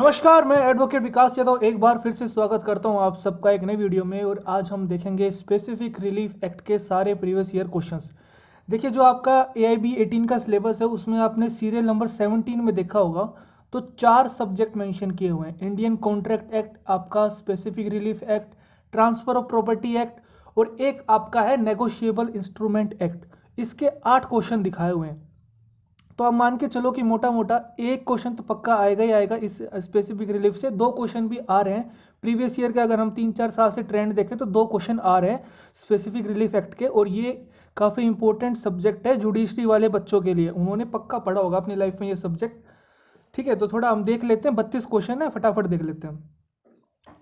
नमस्कार, मैं एडवोकेट विकास यादव एक बार फिर से स्वागत करता हूं आप सबका एक नई वीडियो में। और आज हम देखेंगे स्पेसिफिक रिलीफ एक्ट के सारे प्रीवियस ईयर क्वेश्चंस। देखिए, जो आपका AIB 18 का सिलेबस है उसमें आपने सीरियल नंबर 17 में देखा होगा, तो 4 सब्जेक्ट मेंशन किए हुए हैं। इंडियन कॉन्ट्रैक्ट एक्ट, आपका specific relief act, transfer of property act, और एक आपका है नेगोशिएबल इंस्ट्रूमेंट एक्ट। इसके 8 क्वेश्चन दिखाए हुए हैं। तो आप मान के चलो कि मोटा मोटा एक क्वेश्चन तो पक्का आएगा ही आएगा इस स्पेसिफिक रिलीफ से। 2 क्वेश्चन भी आ रहे हैं प्रीवियस ईयर के। अगर हम 3-4 साल से ट्रेंड देखें तो 2 क्वेश्चन आ रहे हैं स्पेसिफिक रिलीफ एक्ट के। और ये काफ़ी इंपॉर्टेंट सब्जेक्ट है जुडिशरी वाले बच्चों के लिए। उन्होंने पक्का पढ़ा होगा अपनी लाइफ में ये सब्जेक्ट। ठीक है, तो थोड़ा हम देख लेते हैं। 32 क्वेश्चन है, फटाफट देख लेते हैं।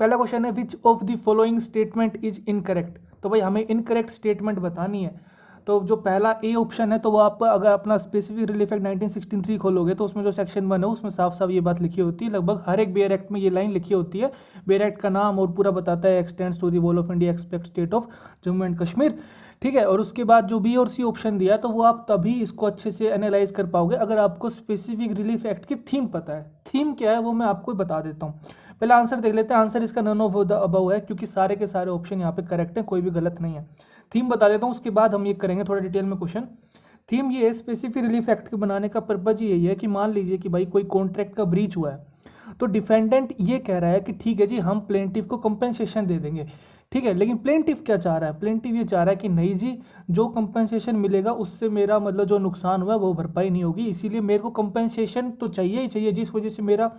पहला क्वेश्चन है, which of the following statement is incorrect. तो भाई हमें इनकरेक्ट स्टेटमेंट बतानी है। तो जो पहला ए ऑप्शन है, तो वो आप अगर अपना स्पेसिफिक रिलीफ एक्ट 1963 खोलोगे तो उसमें जो सेक्शन 1 है उसमें साफ साफ ये बात लिखी होती है। लगभग हर एक बेयर एक्ट में ये लाइन लिखी होती है। बेयर एक्ट का नाम और पूरा बताता है, extends to the wall of India expect state of Jammu and Kashmir. ठीक है, और उसके बाद जो बी और सी ऑप्शन दिया है, तो वो आप तभी इसको अच्छे से एनालाइज कर पाओगे अगर आपको स्पेसिफिक रिलीफ एक्ट की थीम पता है। थीम क्या है वो मैं आपको बता देता हूँ। पहले आंसर देख लेते हैं। आंसर इसका नन ऑफ द अबव है, क्योंकि सारे के सारे ऑप्शन यहाँ पे करेक्ट हैं, कोई भी गलत नहीं है। थीम बता देता हूँ, उसके बाद हम ये करेंगे थोड़ा डिटेल में क्वेश्चन। थीम ये है, स्पेसिफिक रिलीफ एक्ट के बनाने का पर्पज यही है कि मान लीजिए कि भाई कोई कॉन्ट्रैक्ट का ब्रीच हुआ है, तो डिफेंडेंट ये कह रहा है कि ठीक है जी, हम प्लेंटिफ को कंपेंसेशन दे देंगे। ठीक है, लेकिन प्लेंटिफ क्या चाह रहा है? प्लेंटिफ ये चाह रहा है कि नहीं जी, जो कंपेंसेशन मिलेगा उससे मेरा मतलब जो नुकसान हुआ है वो भरपाई नहीं होगी, इसीलिए मेरे को कंपेंसेशन तो चाहिए ही चाहिए। जिस वजह से मेरा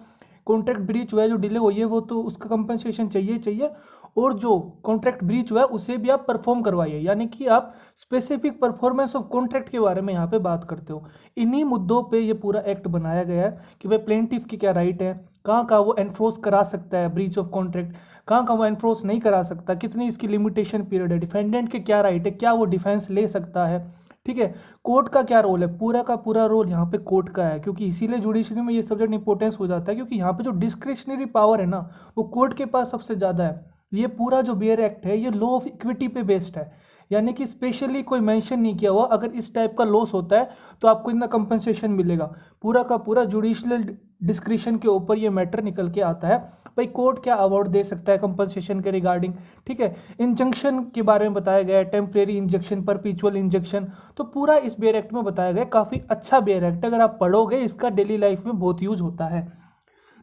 कॉन्ट्रैक्ट ब्रीच हुआ है, जो डिले हुई है, वो तो उसका कंपनसेशन चाहिए ही चाहिए। और जो कॉन्ट्रैक्ट ब्रीच हुआ है उसे भी आप परफॉर्म करवाइए, यानी कि आप स्पेसिफिक परफॉर्मेंस ऑफ कॉन्ट्रैक्ट के बारे में यहाँ पे बात करते हो। इन्हीं मुद्दों पे ये पूरा एक्ट बनाया गया है कि भाई प्लेंटिफ की क्या राइट है, कहाँ कहाँ वो एनफोर्स करा सकता है ब्रीच ऑफ कॉन्ट्रैक्ट, कहाँ कहाँ वो एनफोर्स नहीं करा सकता, कितनी इसकी लिमिटेशन पीरियड है, डिफेंडेंट के क्या राइट है, क्या वो डिफेंस ले सकता है। ठीक है, कोर्ट का क्या रोल है? पूरा का पूरा रोल यहाँ पे कोर्ट का है, क्योंकि इसीलिए जुडिशरी में ये सब्जेक्ट इंपॉर्टेंस हो जाता है, क्योंकि यहाँ पे जो डिस्क्रिशनरी पावर है ना, वो कोर्ट के पास सबसे ज़्यादा है। ये पूरा जो बेयर एक्ट है ये लॉ ऑफ इक्विटी पे बेस्ड है, यानी कि स्पेशली कोई मेंशन नहीं किया हुआ अगर इस टाइप का लॉस होता है तो आपको इतना कंपनसेशन मिलेगा। पूरा का पूरा जुडिशियल डिस्क्रिशन के ऊपर ये मैटर निकल के आता है। भाई कोर्ट क्या अवार्ड दे सकता है कंपनसेशन के रिगार्डिंग। ठीक है, इंजंक्शन के बारे में बताया गया है, टेम्परेरी इंजेक्शन, परपीचुअल इंजेक्शन, तो पूरा इस बेयर एक्ट में बताया गया है। काफ़ी अच्छा बेयर एक्ट, अगर आप पढ़ोगे इसका डेली लाइफ में बहुत यूज होता है।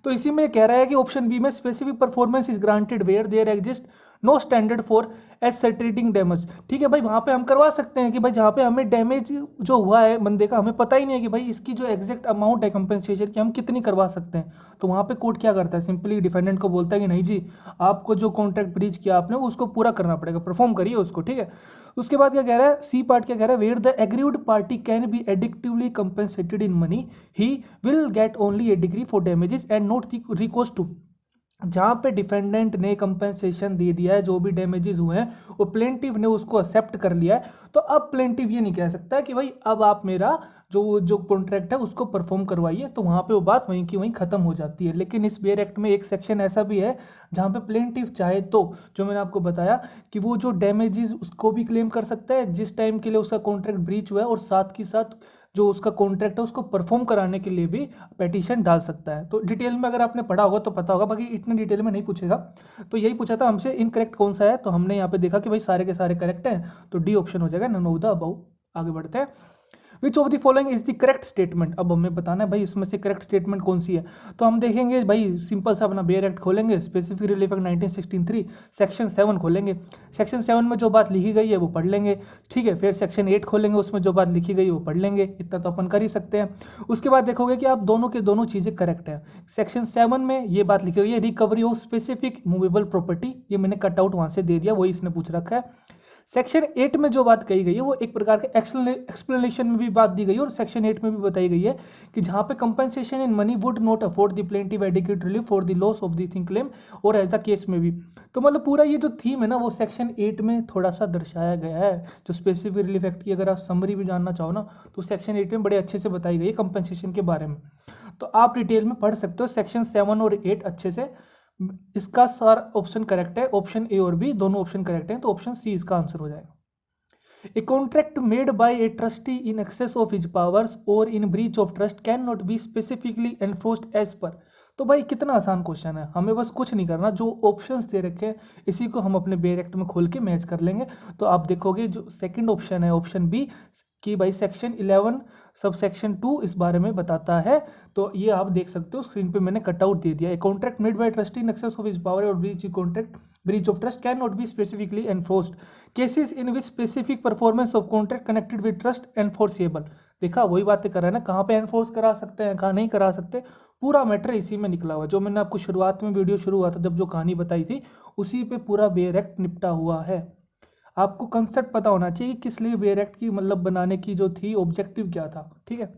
तो इसी में कह रहा है कि ऑप्शन बी में specific performance is granted where there exist no standard for ascertaining damage. ठीक है भाई, वहाँ पे हम करवा सकते हैं कि भाई जहाँ पे हमें डैमेज जो हुआ है बंदे का, हमें पता ही नहीं है कि भाई इसकी जो एग्जैक्ट अमाउंट है कंपेंसेशन की हम कितनी करवा सकते हैं। तो वहाँ पे कोर्ट क्या करता है, सिंपली डिफेंडेंट को बोलता है कि नहीं जी, आपको जो कॉन्ट्रैक्ट ब्रीच किया आपने वो उसको पूरा करना पड़ेगा, परफॉर्म करिए उसको। ठीक है, उसके बाद क्या कह रहा है, सी पार्ट क्या कह रहा है, where the aggrieved party can be adequately compensated in money he will get only a decree for damages and not recourse to. जहाँ पे डिफेंडेंट ने कंपेंसेशन दे दिया है, जो भी डैमेजेस हुए हैं वो प्लेंटिव ने उसको एक्सेप्ट कर लिया है, तो अब प्लेंटिव ये नहीं कह सकता कि भाई अब आप मेरा जो जो कॉन्ट्रैक्ट है उसको परफॉर्म करवाइए। तो वहाँ पे वो बात वहीं की वहीं खत्म हो जाती है। लेकिन इस बेयर एक्ट में एक सेक्शन ऐसा भी है जहाँ पे प्लेंटिव चाहे तो, जो मैंने आपको बताया, कि वो जो डैमेजेस उसको भी क्लेम कर सकता है जिस टाइम के लिए उसका कॉन्ट्रैक्ट ब्रीच हुआ है, और साथ के साथ जो उसका कॉन्ट्रैक्ट है उसको परफॉर्म कराने के लिए भी पेटिशन डाल सकता है। तो डिटेल में अगर आपने पढ़ा होगा तो पता होगा, बाकी इतने डिटेल में नहीं पूछेगा। तो यही पूछा था हमसे, इनकरेक्ट कौन सा है, तो हमने यहाँ पे देखा कि भाई सारे के सारे करेक्ट हैं, तो डी ऑप्शन हो जाएगा, नन ऑफ द अबव। आगे बढ़ते हैं। Which of the following is the correct statement. अब हमें बताना है भाई इसमें से करेक्ट स्टेटमेंट कौन सी है। तो हम देखेंगे भाई, सिंपल सा अपना बेयर एक्ट खोलेंगे, स्पेसिफिक रिलीफ एक्ट 1963 सेक्शन 7 खोलेंगे। सेक्शन 7 में जो बात लिखी गई है वो पढ़ लेंगे। ठीक है, फिर सेक्शन 8 खोलेंगे, उसमें जो बात लिखी गई है वो पढ़ लेंगे। इतना तो अपन कर ही सकते हैं। उसके बाद देखोगे कि आप दोनों के दोनों चीज़ें करेक्ट हैं। सेक्शन 7 में ये बात लिखी गई है, recovery of specific movable property, ये मैंने कट आउट वहाँ से दे दिया, वही इसने पूछ रखा है। सेक्शन 8 में जो बात कही गई है वो एक प्रकार के एक्सप्लेनेशन में भी बात दी गई है, और सेक्शन 8 में भी बताई गई है कि जहाँ पे compensation in money would not afford the plaintiff adequate relief for the loss of the thing claim और एज द केस में भी। तो मतलब पूरा ये जो थीम है ना वो सेक्शन 8 में थोड़ा सा दर्शाया गया है। जो स्पेसिफिक रिलीफ एक्ट की अगर आप समरी भी जानना चाहो ना, तो सेक्शन 8 में बड़े अच्छे से बताई गई है कंपनसेशन के बारे में। तो आप डिटेल में पढ़ सकते हो सेक्शन 7 और 8 अच्छे से। इसका सारा ऑप्शन करेक्ट है, ऑप्शन ए और बी दोनों ऑप्शन करेक्ट हैं, तो ऑप्शन सी इसका आंसर हो जाएगा। A contract made by a trustee in excess of his powers और in breach of trust can not be specifically enforced as per. तो भाई कितना आसान क्वेश्चन है, हमें बस कुछ नहीं करना, जो ऑप्शंस दे रखे हैं इसी को हम अपने बेयर एक्ट में खोल के मैच कर लेंगे। तो आप देखोगे जो सेकंड ऑप्शन है, ऑप्शन बी, कि भाई सेक्शन 11 सब सेक्शन 2 इस बारे में बताता है। तो ये आप देख सकते हो, स्क्रीन पे मैंने कटआउट दे दिया। A contract made by trustee in excess of his power और breach of trust can not be specifically enforced. Cases in which specific performance of contract connected with trust enforceable. देखा, वही बातें कर रहा है ना, कहाँ पे एनफोर्स करा सकते हैं, कहाँ नहीं करा सकते, पूरा मैटर इसी में निकला हुआ। जो मैंने आपको शुरुआत में वीडियो शुरू हुआ था जब जो कहानी बताई थी, उसी पे पूरा बेयर एक्ट निपटा हुआ है। आपको कंसेप्ट पता होना चाहिए कि किस लिए बेयर एक्ट की मतलब बनाने की जो थी ऑब्जेक्टिव क्या था, ठीक है।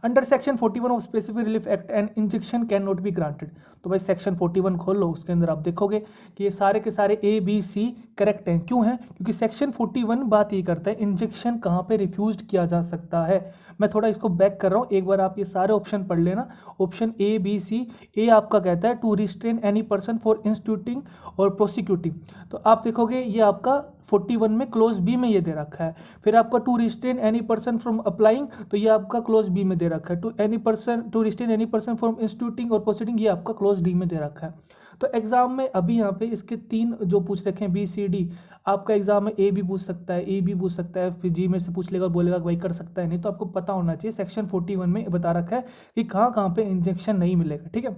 Under section 41 of specific relief act and injection can not be granted. तो भाई सेक्शन 41 खोल लो, उसके अंदर आप देखोगे कि ये सारे के सारे ए बी सी करेक्ट हैं। क्यों है? क्योंकि सेक्शन 41 बात ये करता है इंजेक्शन कहाँ पे रिफ्यूज किया जा सकता है। मैं थोड़ा इसको बैक कर रहा हूँ, एक बार आप ये सारे ऑप्शन पढ़ लेना। ऑप्शन ए बी सी, ए आपका कहता है to restrain any person for instituting और प्रोसिक्यूटिंग। तो आप देखोगे ये आपका 41 में क्लोज बी में ये दे रखा है। फिर आपका to restrain any person from applying, तो ये आपका क्लोज बी में दे रखा है। To restrain any person from instituting और प्रोसीडिंग, ये आपका क्लोज डी में दे रखा है। तो एग्जाम में अभी यहाँ पे इसके 3 जो पूछ रखे हैं बी सी डी, आपका एग्जाम में ए भी पूछ सकता है, ए भी पूछ सकता है, फिर जी में से पूछ लेगा, बोलेगा भाई कर सकता है नहीं। तो आपको पता होना चाहिए सेक्शन 41 में बता रखा है कि कहाँ कहाँ पे इंजेक्शन नहीं मिलेगा, ठीक है।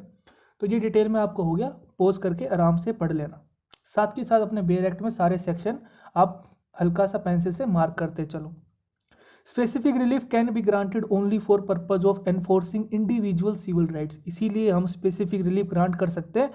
तो ये डिटेल में आपको हो गया, पॉज करके आराम से पढ़ लेना। साथ के साथ अपने बेयर एक्ट में सारे सेक्शन आप हल्का सा पेंसिल से मार्क करते चलो। Specific relief can be granted only for purpose of enforcing individual civil rights. इसीलिए हम स्पेसिफिक रिलीफ ग्रांट कर सकते हैं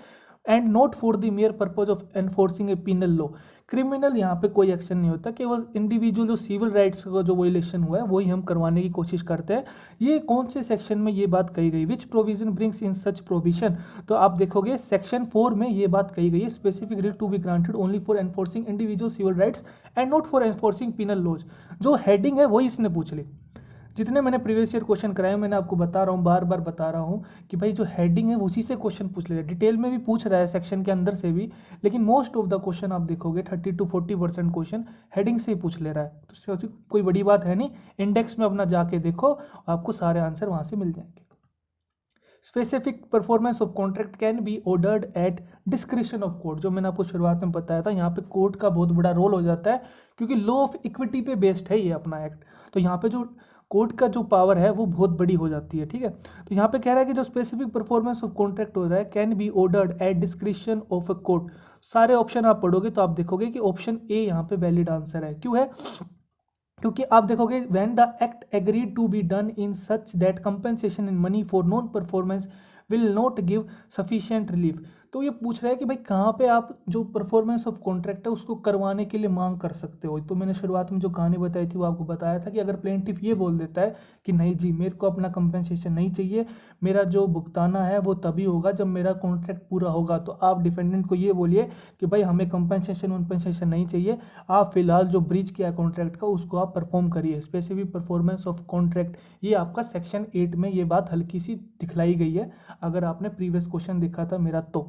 and not for the mere purpose of enforcing a penal law. Criminal यहाँ पे कोई एक्शन नहीं होता, केवल इंडिविजुअल जो सिविल राइट्स का जो वोलेशन हुआ है वही हम करवाने की कोशिश करते हैं। ये कौन से सेक्शन में ये बात कही गई, विच provision brings in such provision. तो आप देखोगे सेक्शन 4 में ये बात कही गई है, specific relief to be granted only for enforcing individual civil rights and not for enforcing penal laws. जो हेडिंग है वही इसने पूछ ली। जितने मैंने प्रीवियस ईयर क्वेश्चन कराए, मैंने आपको बता रहा हूँ, बार बार बता रहा हूँ कि भाई जो हेडिंग है उसी से क्वेश्चन पूछ ले रहा है। डिटेल में भी पूछ रहा है सेक्शन के अंदर से भी, लेकिन मोस्ट ऑफ द क्वेश्चन आप देखोगे 30 to 40% क्वेश्चन हेडिंग से ही पूछ ले रहा है। तो कोई बड़ी बात है नहीं, इंडेक्स में अपना जाके देखो, आपको सारे आंसर वहाँ से मिल जाएंगे। Specific performance of contract can be ordered at description of court. जो मैंने आपको शुरुआत में बताया था, यहाँ पे कोर्ट का बहुत बड़ा रोल हो जाता है, क्योंकि लॉ ऑफ इक्विटी पे बेस्ड है ये अपना एक्ट। तो यहाँ पे जो कोर्ट का जो पावर है वो बहुत बड़ी हो जाती है, ठीक है। तो यहाँ पे कह रहा है कि जो स्पेसिफिक परफॉर्मेंस ऑफ कॉन्ट्रैक्ट हो रहा है can be ordered at description of a court. सारे ऑप्शन आप पढ़ोगे तो आप देखोगे कि ऑप्शन ए यहाँ पे वैलिड आंसर है। क्यों है? क्योंकि आप देखोगे when the act agreed to be done in such that compensation in money for non performance will not give sufficient relief. तो ये पूछ रहा है कि भाई कहाँ पे आप जो परफॉर्मेंस ऑफ कॉन्ट्रैक्ट है उसको करवाने के लिए मांग कर सकते हो। तो मैंने शुरुआत में जो कहानी बताई थी वो आपको बताया था कि अगर प्लेंटिफ ये बोल देता है कि नहीं जी मेरे को अपना कंपनसेशन नहीं चाहिए, मेरा जो भुगताना है वो तभी होगा जब मेरा कॉन्ट्रैक्ट पूरा होगा, तो आप डिफेंडेंट को ये बोलिए कि भाई हमें कंपनसेशन नहीं चाहिए, आप फिलहाल जो ब्रीच किया कॉन्ट्रैक्ट का उसको आप परफॉर्म करिए। स्पेसिफिक परफॉर्मेंस ऑफ कॉन्ट्रैक्ट, ये आपका सेक्शन 8 में ये बात हल्की सी दिखलाई गई है, अगर आपने प्रीवियस क्वेश्चन देखा था मेरा तो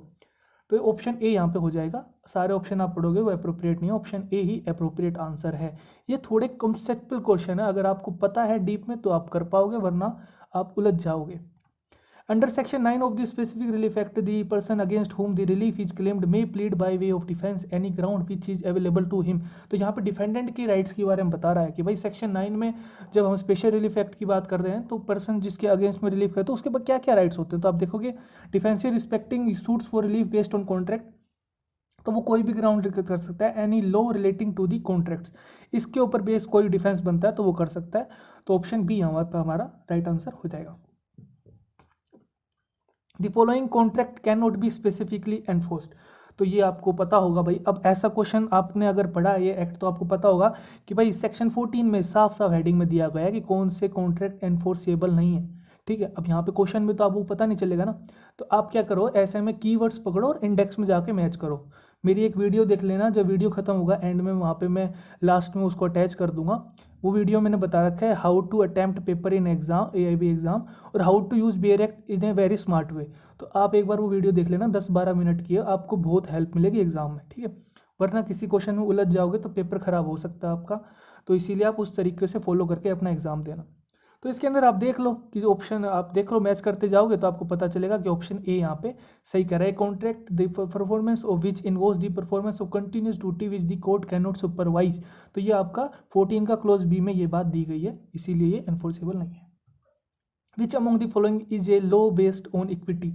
ऑप्शन ए यहाँ पे हो जाएगा। सारे ऑप्शन आप पढ़ोगे वो अप्रोप्रिएट नहीं है, option A he appropriate answer है। ये थोड़े कॉन्सेप्चुअल क्वेश्चन है, अगर आपको पता है डीप में तो आप कर पाओगे, वरना आप उलझ जाओगे। Under section 9 of the specific relief act the person against whom the relief is claimed may plead by way of defence any ground which is available to him. तो यहाँ पे डिफेंडेंट की राइट्स के बारे में बता रहा है कि भाई सेक्शन 9 में जब हम स्पेशल रिलीफ एक्ट की बात कर रहे हैं तो पर्सन जिसके अगेंस्ट में रिलीफ है तो उसके बाद क्या क्या राइट्स होते हैं। तो आप देखोगे defensive respecting suits for relief based on contract, तो वो कोई भी ग्राउंड कर सकता है। Any law relating to the contracts, इसके ऊपर बेस कोई डिफेंस बनता है तो वो कर सकता है। तो ऑप्शन बी हमारा राइट आंसर हो जाएगा। The following contract can not be specifically enforced. तो ये आपको पता होगा भाई, अब ऐसा क्वेश्चन आपने अगर पढ़ा ये एक्ट तो आपको पता होगा कि भाई सेक्शन 14 में साफ साफ हेडिंग में दिया गया है कि कौन से कॉन्ट्रैक्ट एनफोर्सेबल नहीं है, ठीक है। अब यहाँ पे क्वेश्चन में तो आपको पता नहीं चलेगा ना, तो आप क्या करो, ऐसे में कीवर्ड्स पकड़ो और इंडेक्स में जाके मैच करो। मेरी एक वीडियो देख लेना, जब वीडियो खत्म होगा एंड में वहाँ पे मैं लास्ट में उसको अटैच कर दूंगा। वो वीडियो मैंने बता रखा है how to attempt paper in exam, AIB exam, और how to use bare act in a very smart way. तो आप एक बार वो वीडियो देख लेना, 10-12 मिनट की है, आपको बहुत हेल्प मिलेगी एग्जाम में, ठीक है। वरना किसी क्वेश्चन में उलझ जाओगे तो पेपर खराब हो सकता है आपका। तो इसीलिए आप उस तरीके से फॉलो करके अपना एग्जाम देना। तो इसके अंदर आप देख लो कि जो ऑप्शन आप देख लो, मैच करते जाओगे तो आपको पता चलेगा कि ऑप्शन ए यहाँ पे सही कर रहा है। Contract the performance of which involves the performance of continuous duty which the court can not supervise. तो ये आपका 14 का क्लोज बी में ये बात दी गई है, इसीलिए ये एनफोर्सेबल नहीं है। Which among the following is a law based on equity.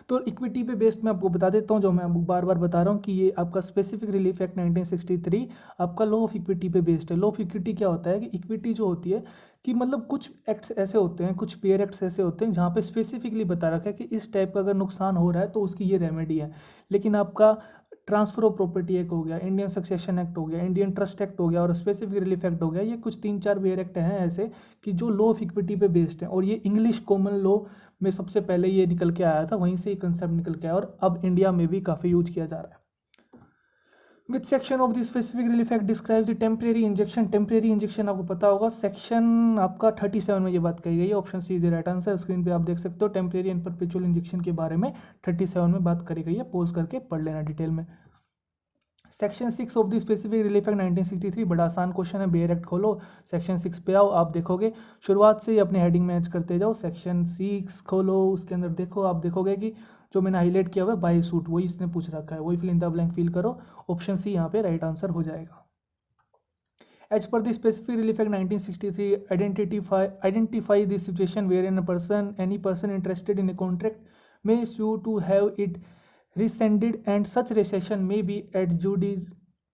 तो इक्विटी पे बेस्ड मैं आपको बता देता हूँ, जो मैं बार बार बता रहा हूँ कि ये आपका स्पेसिफिक रिलीफ एक्ट 1963 आपका लॉ ऑफ इक्विटी पे बेस्ड है। लॉ ऑफ इक्विटी क्या होता है कि इक्विटी जो होती है कि मतलब कुछ एक्ट्स ऐसे होते हैं, कुछ पेयर एक्ट्स ऐसे होते हैं जहाँ पे स्पेसिफिकली बता रखा है कि इस टाइप का अगर नुकसान हो रहा है तो उसकी ये रेमेडी है। लेकिन आपका ट्रांसफर ऑफ प्रॉपर्टी एक्ट हो गया, इंडियन सक्सेशन एक्ट हो गया, इंडियन ट्रस्ट एक्ट हो गया और स्पेसिफिक रिलीफ एक्ट हो गया, ये कुछ 3-4 वेयर एक्ट हैं ऐसे कि जो लॉ ऑफ इक्विटी पे बेस्ड हैं। और ये इंग्लिश कॉमन लॉ में सबसे पहले ये निकल के आया था, वहीं से ये कंसेप्ट निकल के आया और अब इंडिया में भी काफ़ी यूज किया जा रहा है। विच section of the specific relief act describe the temporary injection. Temporary injection आपको पता होगा, सेक्शन आपका 37 में ये बात कही गई है। Option C is the right answer. Screen पे आप देख सकते हो टेम्परेरी एंड परपेचुअल इंजेक्शन के बारे में 37 में बात करी गई है। पोज करके पढ़ लेना डिटेल में। Section 6 of the specific relief act 1963, बड़ा आसान क्वेश्चन है, बेयर एक्ट खोलो, सेक्शन 6 पे आओ, आप देखोगे शुरुआत से ही अपने हेडिंग मैच करते जाओ। सेक्शन 6 खोलो, उसके अंदर देखो, आप देखोगे कि जो मैंने हाईलाइट किया हुआ है बाई सूट, वही इसने पूछ रखा है, वही fill in the blank fill करो। ऑप्शन सी यहाँ पे राइट आंसर हो जाएगा। As per the specific relief act 1963, identify the situation wherein any person interested in a contract may sue to have it rescinded and such rescission may be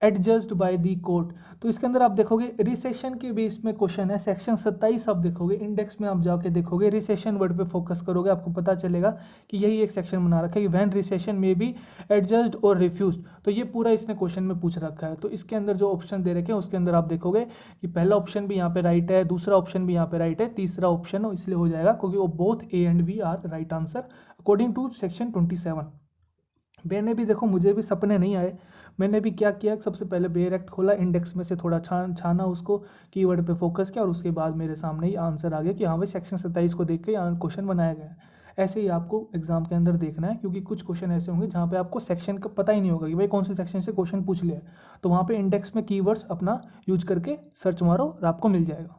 adjudged by the court। तो इसके अंदर आप देखोगे recession के base में question है। Section 27 आप देखोगे, इंडेक्स में आप जाके देखोगे, रिसेशन वर्ड पे फोकस करोगे, आपको पता चलेगा कि यही एक सेक्शन बना रखा है कि व्हेन रिसेशन में बी एडजस्ड और रिफ्यूज्ड। तो ये पूरा इसने क्वेश्चन में पूछ रखा है। तो इसके अंदर जो ऑप्शन दे रखे हैं उसके अंदर आप देखोगे कि पहला ऑप्शन भी यहाँ पे राइट है, दूसरा ऑप्शन भी यहाँ पे राइट है, तीसरा ऑप्शन इसलिए हो जाएगा क्योंकि वो both A and B are right answer according to section 27। मैंने भी देखो, मुझे भी सपने नहीं आए, मैंने भी क्या किया, सबसे पहले बेयर एक्ट खोला, इंडेक्स में से थोड़ा छाना उसको, कीवर्ड पे फोकस किया और उसके बाद मेरे सामने ही आंसर आ गया कि हाँ भाई सेक्शन 27 को देख के क्वेश्चन बनाया गया है। ऐसे ही आपको एग्जाम के अंदर देखना है, क्योंकि कुछ क्वेश्चन ऐसे होंगे जहाँ पे आपको सेक्शन का पता ही नहीं होगा कि भाई कौन से सेक्शन से क्वेश्चन पूछ लिया है। तो वहाँ पे इंडेक्स में कीवर्ड्स अपना यूज करके सर्च मारो और आपको मिल जाएगा।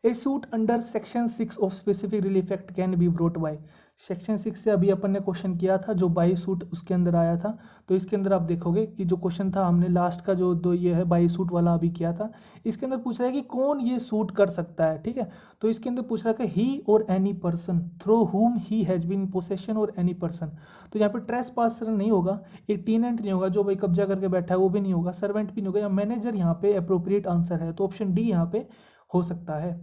A suit under section 6 of specific relief act can be brought by. Section 6 से अभी अपन ने क्वेश्चन किया था, जो बाई सूट उसके अंदर आया था। तो इसके अंदर आप देखोगे कि जो क्वेश्चन था हमने लास्ट का जो दो ये है बाई सूट वाला अभी किया था, इसके अंदर पूछ रहा है कि कौन ये सूट कर सकता है, ठीक है। तो इसके अंदर पूछ रहा है कि ही और एनी पर्सन थ्रू हुम ही हैज बीन पोसेशन और एनी पर्सन। तो यहाँ पे ट्रेस पासर नहीं होगा, एक टीनेंट नहीं होगा जो भाई कब्जा करके बैठा है, वो भी नहीं होगा, सर्वेंट भी नहीं होगा, या मैनेजर यहाँ पे अप्रोप्रिएट आंसर है। तो ऑप्शन डी यहाँ पे हो सकता है।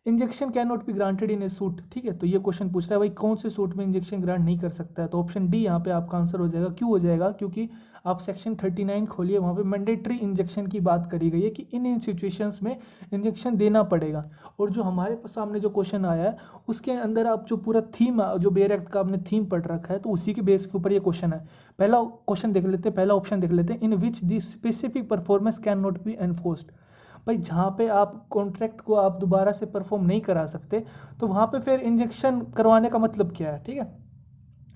Injunction can not be granted in a suit, ठीक है। तो ये क्वेश्चन पूछ रहा है भाई कौन से सूट में इंजेक्शन ग्रांट नहीं कर सकता है। तो ऑप्शन डी यहाँ पे आपका आंसर हो जाएगा। क्यों हो जाएगा? क्योंकि आप सेक्शन 39 खोलिए, वहाँ पे मैंडेटरी इंजेक्शन की बात करी गई है कि इन सिचुएशंस में इंजेक्शन देना पड़ेगा। और जो हमारे सामने जो क्वेश्चन आया है उसके अंदर आप जो पूरा थीम, जो बेयर एक्ट का आपने थीम पढ़ रखा है, तो उसी के बेस के ऊपर ये क्वेश्चन है। पहला क्वेश्चन देख लेते हैं, पहला ऑप्शन देख लेते हैं, in which the specific performance can not be enforced. भाई जहाँ पे आप कॉन्ट्रैक्ट को आप दोबारा से परफॉर्म नहीं करा सकते, तो वहाँ पे फिर इंजेक्शन करवाने का मतलब क्या है, ठीक है।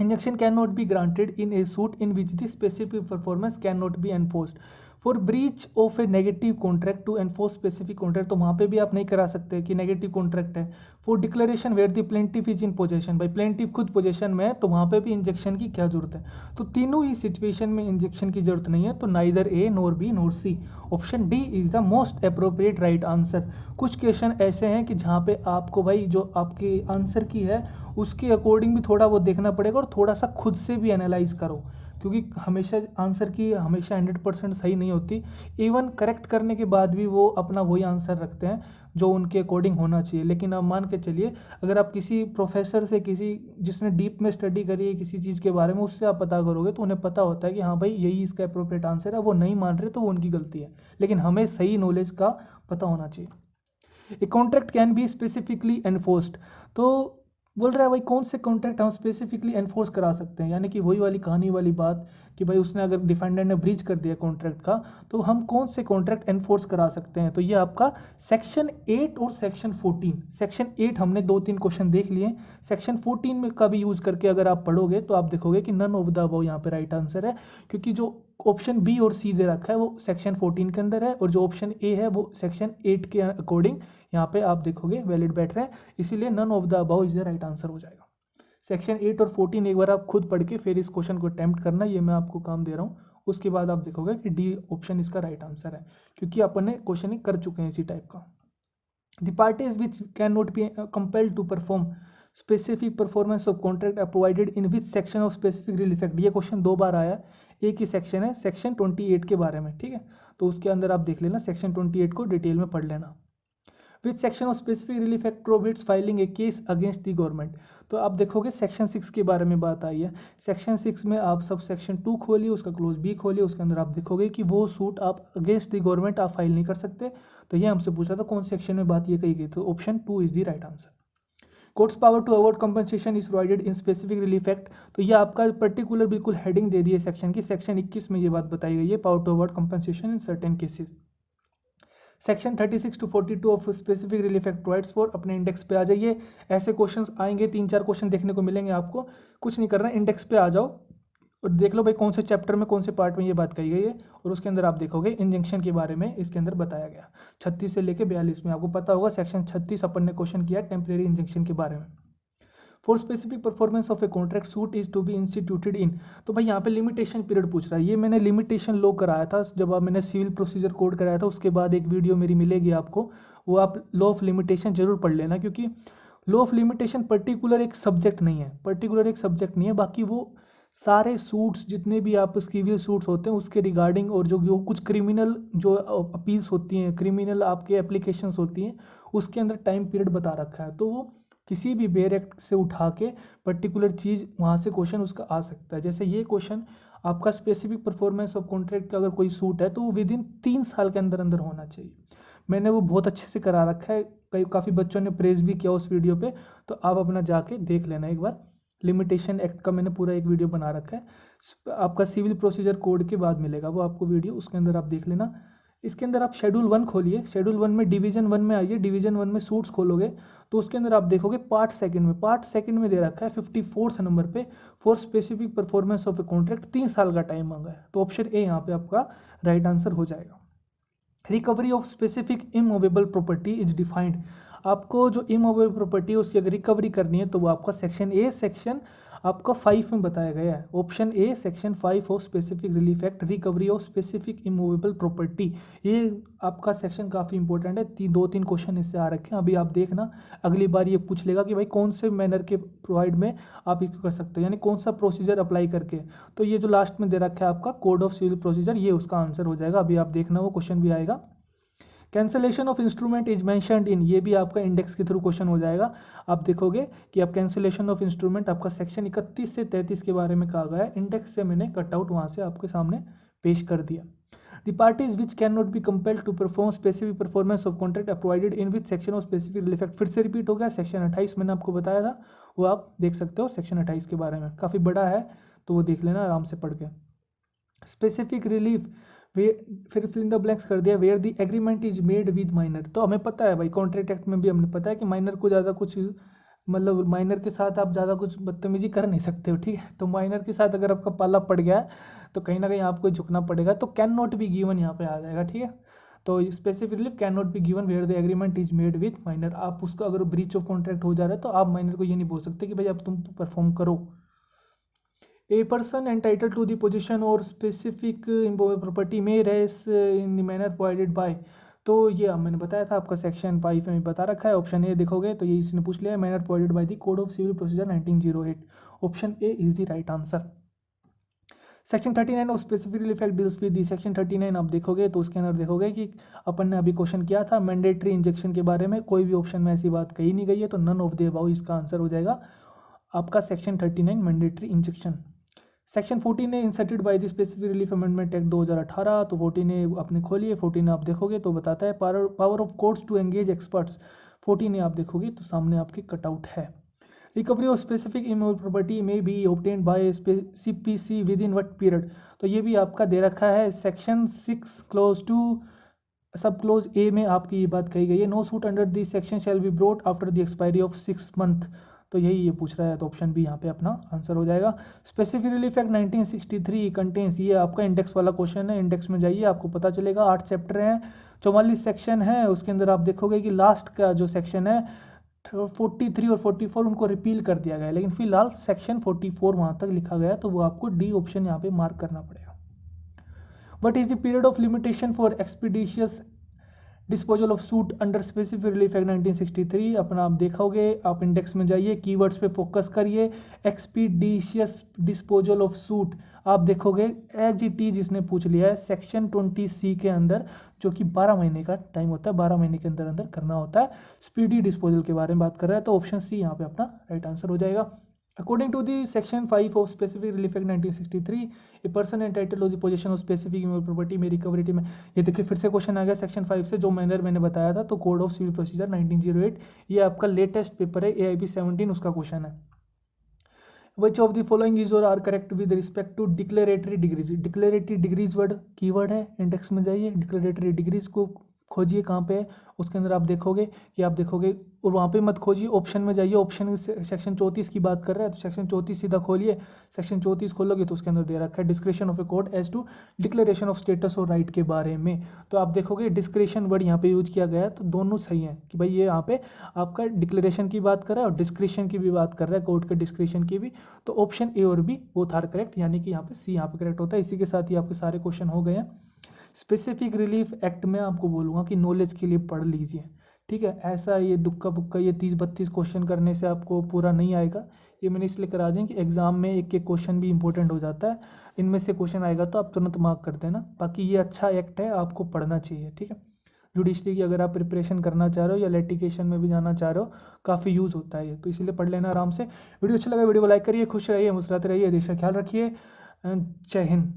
Injunction can not be granted in a suit in which the specific performance can not be enforced for breach of a negative contract to enforce specific contract. तो वहाँ पे भी आप नहीं करा सकते कि नेगेटिव कॉन्ट्रैक्ट है। For declaration where the plaintiff is in possession, भाई प्लेंटिफ खुद पोजेशन में है, तो वहाँ पे भी इंजेक्शन की क्या जरूरत है। तो तीनों ही सिचुएशन में इंजेक्शन की जरूरत नहीं है। तो neither A nor B nor C, option D is the most appropriate right answer. कुछ क्वेश्चन ऐसे हैं कि जहाँ पे आपको भाई जो आपके आंसर की है उसके अकॉर्डिंग भी थोड़ा वो देखना पड़ेगा और थोड़ा सा खुद से भी एनालाइज करो, क्योंकि हमेशा आंसर की हमेशा 100% सही नहीं होती। इवन करेक्ट करने के बाद भी वो अपना वही आंसर रखते हैं जो उनके अकॉर्डिंग होना चाहिए। लेकिन आप मान के चलिए, अगर आप किसी प्रोफेसर से, किसी जिसने डीप में स्टडी करी है किसी चीज़ के बारे में, उससे आप पता करोगे तो उन्हें पता होता है कि हाँ भाई यही इसका अप्रोप्रिएट आंसर है। वो नहीं मान रहे तो वो उनकी गलती है, लेकिन हमें सही नॉलेज का पता होना चाहिए। A contract can B specifically enforced, तो बोल रहा है भाई कौन से कॉन्ट्रैक्ट हम स्पेसिफिकली एनफोर्स करा सकते हैं, यानी कि वही वाली कहानी वाली बात कि भाई उसने अगर डिफेंडेंट ने ब्रीच कर दिया कॉन्ट्रैक्ट का, तो हम कौन से कॉन्ट्रैक्ट एनफोर्स करा सकते हैं। तो ये आपका सेक्शन 8 और सेक्शन 14। सेक्शन 8 हमने 2-3 क्वेश्चन देख लिए, सेक्शन 14 में का भी यूज करके अगर आप पढ़ोगे तो आप देखोगे कि नन ऑफ द अबव यहाँ पे राइट आंसर है, क्योंकि जो ऑप्शन बी और सी दे रखा है वो सेक्शन 14 के अंदर है, और जो ऑप्शन ए है वो सेक्शन 8 के अकॉर्डिंग यहाँ पे आप देखोगे वैलिड बैठ रहे हैं, इसीलिए none of the above is the right answer हो जाएगा। सेक्शन 8 और 14 एक बार आप खुद पढ़ के फिर इस क्वेश्चन को अटेम्प्ट करना, ये मैं आपको काम दे रहा हूँ। उसके बाद आप देखोगे कि डी ऑप्शन इसका राइट आंसर है, क्योंकि अपन ने क्वेश्चन कर चुके हैं इसी टाइप का। The parties which can not be compelled to perform specific performance of contract are provided in which section of specific relief act. ये क्वेश्चन 2 बार आया, एक ही सेक्शन है, सेक्शन 28 के बारे में, ठीक है। तो उसके अंदर आप देख लेना, सेक्शन 28 को डिटेल में पढ़ लेना। विच section of specific relief act prohibits filing A case against the government. तो आप देखोगे सेक्शन 6 के बारे में बात आई है। सेक्शन 6 में आप सब सेक्शन 2 खोलिए, उसका क्लोज बी खोलिए, उसके अंदर आप देखोगे कि वो सूट आप अगेंस्ट द गवर्नमेंट आप फाइल नहीं कर सकते। तो ये हमसे पूछा था कौन सेक्शन में बात ये कही गई, तो option 2 is the right answer. Courts power to award compensation is provided in specific relief act. तो ये आपका पर्टिकुलर बिल्कुल हेडिंग दे दी है सेक्शन की, सेक्शन 21 में ये बात बताई गई है, power to award compensation in certain cases. Section 36 to 42 of specific relief act provides for, अपने इंडेक्स पे आ जाइए, ऐसे क्वेश्चंस आएंगे, 3-4 क्वेश्चन देखने को मिलेंगे आपको, कुछ नहीं करना, इंडेक्स पे आ जाओ और देख लो भाई कौन से चैप्टर में कौन से पार्ट में ये बात कही गई है, और उसके अंदर आप देखोगे इंजंक्शन के बारे में इसके अंदर बताया गया 36 से लेकर 42 में। आपको पता होगा सेक्शन 36 अपन ने क्वेश्चन किया टेम्परेरी इंजंक्शन के बारे में। For specific performance of a contract suit is to be instituted in. तो भाई यहाँ पे लिमिटेशन पीरियड पूछ रहा है, ये मैंने लिमिटेशन लॉ कराया था जब मैंने सिविल प्रोसीजर कोड कराया था, उसके बाद एक वीडियो मेरी मिलेगी आपको, वो आप लॉ ऑफ लिमिटेशन जरूर पढ़ लेना, क्योंकि लॉ ऑफ लिमिटेशन पर्टिकुलर एक सब्जेक्ट नहीं है, बाकी वो सारे सूट्स जितने भी आप सिविल सूट्स होते हैं उसके रिगार्डिंग, और जो कुछ क्रिमिनल जो अपील्स होती हैं, क्रिमिनल आपके एप्लीकेशंस होती हैं, उसके अंदर टाइम पीरियड बता रखा है। तो वो किसी भी बेयर एक्ट से उठा के पर्टिकुलर चीज़ वहाँ से क्वेश्चन उसका आ सकता है। जैसे ये क्वेश्चन आपका स्पेसिफिक परफॉर्मेंस ऑफ कॉन्ट्रैक्ट का अगर कोई सूट है तो वो विद इन 3 साल के अंदर अंदर होना चाहिए। मैंने वो बहुत अच्छे से करा रखा है, काफ़ी बच्चों ने प्रेज भी किया उस वीडियो पे, तो आप अपना जाके देख लेना एक बार। लिमिटेशन एक्ट का मैंने पूरा एक वीडियो बना रखा है, आपका सिविल प्रोसीजर कोड के बाद मिलेगा वो आपको वीडियो, उसके अंदर आप देख लेना। इसके अंदर आप शेड्यूल 1 खोलिए, शेड्यूल 1 में डिवीजन 1 में आइए, डिवीजन 1 में सूट्स खोलोगे तो उसके अंदर आप देखोगे पार्ट सेकंड में दे रखा है 54th नंबर पे, for specific performance of a contract 3 साल का टाइम मांगा है। तो ऑप्शन ए यहाँ पे आपका राइट आंसर हो जाएगा। Recovery of specific immovable property is defined. आपको जो इमूवेबल प्रॉपर्टी है उसकी अगर रिकवरी करनी है तो वो आपका सेक्शन ए सेक्शन आपका 5 में बताया गया है। Option A section 5 of specific relief act, recovery of specific immovable property, ये आपका सेक्शन काफ़ी इंपॉर्टेंट है। 2-3 क्वेश्चन इससे आ रखे हैं, अभी आप देखना अगली बार ये पूछ लेगा कि भाई कौन से मैनर के प्रोवाइड में आप इसको कर सकते हो, यानी कौन सा प्रोसीजर अप्लाई करके। तो ये जो लास्ट में दे रखा है आपका कोड ऑफ सिविल प्रोसीजर, ये उसका आंसर हो जाएगा। अभी आप देखना वो क्वेश्चन भी आएगा। Cancellation of instrument is mentioned in, ये भी आपका इंडेक्स के थ्रू क्वेश्चन हो जाएगा। आप देखोगे कि आप कैंसलेशन ऑफ इंस्ट्रूमेंट आपका सेक्शन 31 से 33 के बारे में कहा गया है, इंडेक्स से मैंने कटआउट वहाँ से आपके सामने पेश कर दिया। The parties which can not be compelled to perform specific performance of contract are provided in which section of specific relief act. फिर से रिपीट हो गया, सेक्शन 28 मैंने आपको बताया था, वो आप देख सकते हो सेक्शन 28 के बारे में, काफ़ी बड़ा है तो वो देख लेना आराम से पढ़ के। स्पेसिफिक रिलीफ फिर फिल इन द ब्लैंक्स कर दिया, where the agreement is made with minor. तो हमें पता है भाई कॉन्ट्रैक्ट एक्ट में भी हमने पता है कि माइनर को ज़्यादा कुछ मतलब माइनर के साथ आप ज़्यादा कुछ बदतमीजी कर नहीं सकते हो, ठीक है। तो माइनर के साथ अगर आपका पाला पड़ गया है तो कहीं ना कहीं आपको झुकना पड़ेगा, तो कैन नॉट बी गिवन यहाँ पे आ जाएगा, ठीक है। तो specific relief can not be given where the agreement is made with minor. आप उसका अगर ब्रीच ऑफ कॉन्ट्रैक्ट हो जा रहा है तो आप माइनर को ये नहीं बोल सकते कि भाई अब तुम परफॉर्म करो। A person entitled to the possession or specific property may raise in the manner provided by। तो ये मैंने बताया था आपका सेक्शन 5 में बता रखा है। ऑप्शन ए देखोगे तो ये इसने पूछ लिया है, manner provided by the code of civil procedure 1908। Option A is the right answer. Section 39 of specific relief act deals with the. Section 39 आप देखोगे तो उसके अंदर देखोगे कि अपन ने अभी क्वेश्चन किया था मैंडेटरी इंजेक्शन के बारे में, कोई भी ऑप्शन में ऐसी बात कही नहीं गई है, तो नन ऑफ द अबव इसका आंसर हो जाएगा आपका सेक्शन 39 मैंडेटरी इंजेक्शन। सेक्शन 14 है inserted by the specific relief amendment act 2018। तो 14 अपने खोलिए, 14 आप देखोगे तो बताता है power of courts to engage experts. 14 आप देखोगे तो सामने आपके कटआउट है। Recovery of specific immovable property may be obtained by CPC within what period. तो ये भी आपका दे रखा है सेक्शन 6 क्लोज 2 सब क्लोज ए में आपकी ये बात कही गई है, no suit under this section shall be brought after the expiry of 6 month. तो यही ये पूछ रहा है, तो ऑप्शन बी यहाँ पे अपना आंसर हो जाएगा। स्पेसिफिक रिलीफ एक्ट 1963 कंटेन्स, ये आपका इंडेक्स वाला क्वेश्चन है, इंडेक्स में जाइए आपको पता चलेगा। 8 चैप्टर हैं, 44 सेक्शन है, उसके अंदर आप देखोगे कि लास्ट का जो सेक्शन है 43 और 44 उनको रिपील कर दिया गया है, लेकिन फिलहाल सेक्शन 44 वहाँ तक लिखा गया, तो वो आपको डी ऑप्शन यहाँ पे मार्क करना पड़ेगा। What is the period of limitation for expeditious disposal of suit under specific relief act 1963? अपना आप देखोगे, आप इंडेक्स में जाइए, कीवर्ड्स पे फोकस करिए। एक्सपीडिशियस डिस्पोजल ऑफ सूट आप देखोगे एज इट इज इसने पूछ लिया है सेक्शन 20C के अंदर, जो कि 12 महीने का टाइम होता है, 12 महीने के अंदर अंदर करना होता है। स्पीडी डिस्पोजल के बारे में बात कर रहा है, तो ऑप्शन सी यहाँ पे अपना राइट आंसर हो जाएगा। According to the Section 5 of Specific Relief Act 1963, a person entitled to the possession of specific immovable property may recover it में, ये देखिए फिर से क्वेश्चन आ गया सेक्शन 5 से, जो मैंने बताया था, तो कोड ऑफ सिविल प्रोसीजर 1908, ये आपका लेटेस्ट पेपर है AIB 17, उसका क्वेश्चन है। Which of the following is or are correct with respect to declaratory degrees? Declaratory degrees word keyword है, इंडेक्स में जाइए, declaratory degrees को खोजिए कहाँ पे है, उसके अंदर आप देखोगे कि आप देखोगे, और वहाँ पे मत खोजिए, ऑप्शन में जाइए, ऑप्शन सेक्शन 34 की बात कर रहा है, तो सेक्शन 34 सीधा खोलिए, सेक्शन 34 खोलोगे तो उसके अंदर दे रखा है description of a court as to declaration of status और राइट के बारे में, तो आप देखोगे डिस्क्रिप्शन वर्ड यहाँ पे यूज किया गया है, तो दोनों सही है कि भाई ये यहाँ पे आपका डिक्लेरेशन की बात कर रहा है और डिस्क्रिप्शन की भी बात कर रहा है, कोर्ट के डिस्क्रिप्शन की भी, तो ऑप्शन ए और बी बोथ आर करेक्ट, यानी कि यहाँ पे सी यहाँ पे करेक्ट होता है। इसी के साथ ही आपके सारे क्वेश्चन हो गए हैं। स्पेसिफिक रिलीफ एक्ट में आपको बोलूँगा कि नॉलेज के लिए पढ़ लीजिए, ठीक है। ऐसा ये दुक्का बुक्का ये 30-32 क्वेश्चन करने से आपको पूरा नहीं आएगा, ये मैंने इसलिए करा दें कि एग्जाम में एक एक क्वेश्चन भी इंपॉर्टेंट हो जाता है, इनमें से क्वेश्चन आएगा तो आप तुरंत मार्क कर देना। बाकी ये अच्छा एक्ट है, आपको पढ़ना चाहिए, ठीक है। जुडिशरी की अगर आप प्रिपरेशन करना चाह रहे हो या लिटिगेशन में भी जाना चाह रहे हो, काफ़ी यूज़ होता है ये, तो इसीलिए पढ़ लेना आराम से। वीडियो अच्छा लगा वीडियो को लाइक करिए, खुश रहिए, मुस्कुराते रहिए, देश का ख्याल रखिए। जय हिंद।